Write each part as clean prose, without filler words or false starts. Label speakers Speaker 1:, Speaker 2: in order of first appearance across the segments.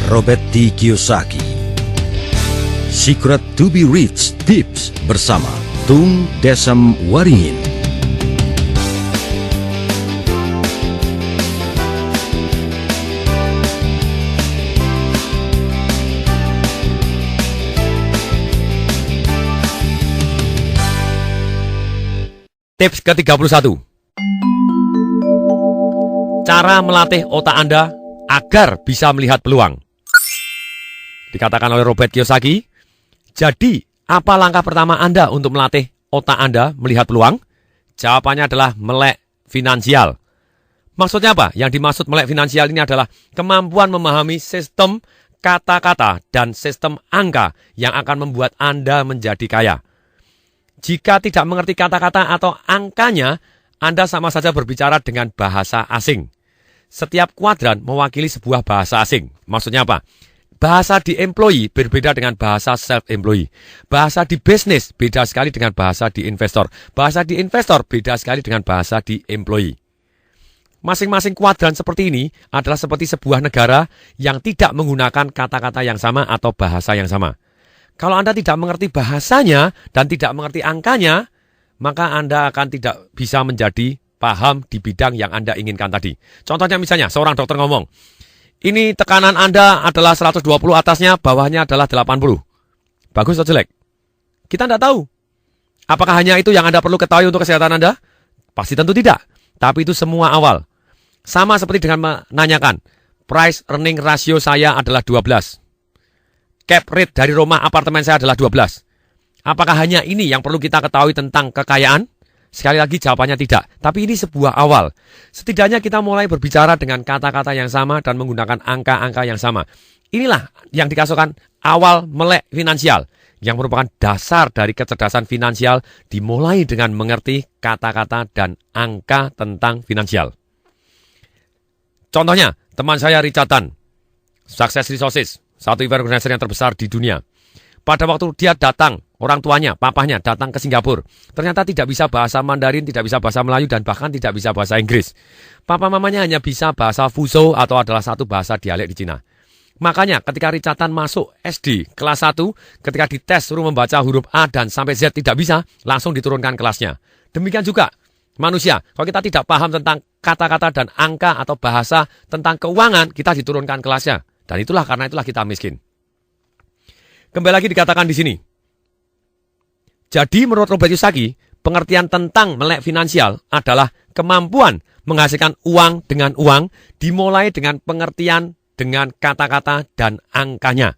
Speaker 1: Robert T. Kiyosaki. Secret to be Rich Tips bersama Tung Desem Waringin.
Speaker 2: Tips ke-31. Cara melatih otak Anda agar bisa melihat peluang. Dikatakan oleh Robert Kiyosaki, jadi apa langkah pertama Anda untuk melatih otak Anda melihat peluang? Jawabannya adalah melek finansial. Maksudnya apa? Yang dimaksud melek finansial ini adalah kemampuan memahami sistem kata-kata dan sistem angka yang akan membuat Anda menjadi kaya. Jika tidak mengerti kata-kata atau angkanya, Anda sama saja berbicara dengan bahasa asing. Setiap kuadran mewakili sebuah bahasa asing. Maksudnya apa? Bahasa di employee berbeda dengan bahasa self-employee. Bahasa di bisnis beda sekali dengan bahasa di investor. Bahasa di investor beda sekali dengan bahasa di employee. Masing-masing kuadran seperti ini adalah seperti sebuah negara yang tidak menggunakan kata-kata yang sama atau bahasa yang sama. Kalau Anda tidak mengerti bahasanya dan tidak mengerti angkanya, maka Anda akan tidak bisa menjadi paham di bidang yang Anda inginkan tadi. Contohnya misalnya, seorang dokter ngomong, ini tekanan Anda adalah 120 atasnya, bawahnya adalah 80. Bagus atau jelek? Kita tidak tahu. Apakah hanya itu yang Anda perlu ketahui untuk kesehatan Anda? Pasti tentu tidak. Tapi itu semua awal. Sama seperti dengan menanyakan, price earning ratio saya adalah 12. Cap rate dari rumah apartemen saya adalah 12. Apakah hanya ini yang perlu kita ketahui tentang kekayaan? Sekali lagi jawabannya tidak. Tapi ini sebuah awal. Setidaknya kita mulai berbicara dengan kata-kata yang sama dan menggunakan angka-angka yang sama. Inilah yang dikasihkan awal melek finansial. Yang merupakan dasar dari kecerdasan finansial dimulai dengan mengerti kata-kata dan angka tentang finansial. Contohnya, teman saya Richard Tan, Success Resources, satu event organizer yang terbesar di dunia. Pada waktu dia datang, orang tuanya, papahnya datang ke Singapura. Ternyata tidak bisa bahasa Mandarin, tidak bisa bahasa Melayu, dan bahkan tidak bisa bahasa Inggris. Papa mamanya hanya bisa bahasa Fuzhou atau adalah satu bahasa dialek di Cina. Makanya ketika Richard Tan masuk SD kelas 1, ketika dites suruh membaca huruf A dan sampai Z tidak bisa, langsung diturunkan kelasnya. Demikian juga manusia, kalau kita tidak paham tentang kata-kata dan angka atau bahasa tentang keuangan, kita diturunkan kelasnya. Dan karena itulah kita miskin. Kembali lagi dikatakan di sini. Jadi menurut Robert Kiyosaki, pengertian tentang melek finansial adalah kemampuan menghasilkan uang dengan uang dimulai dengan pengertian dengan kata-kata dan angkanya.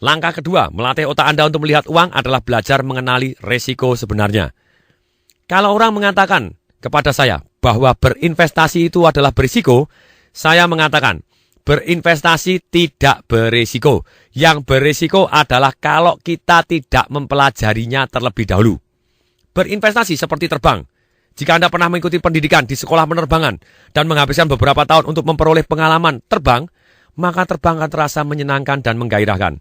Speaker 2: Langkah kedua, melatih otak Anda untuk melihat uang adalah belajar mengenali resiko sebenarnya. Kalau orang mengatakan kepada saya bahwa berinvestasi itu adalah berisiko, saya mengatakan, berinvestasi tidak berisiko. Yang berisiko adalah kalau kita tidak mempelajarinya terlebih dahulu. Berinvestasi seperti terbang. Jika Anda pernah mengikuti pendidikan di sekolah penerbangan dan menghabiskan beberapa tahun untuk memperoleh pengalaman terbang, maka terbang akan terasa menyenangkan dan menggairahkan.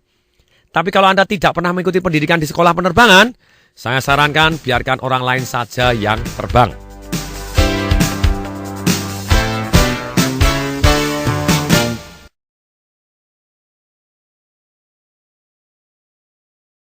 Speaker 2: Tapi kalau Anda tidak pernah mengikuti pendidikan di sekolah penerbangan, saya sarankan biarkan orang lain saja yang terbang.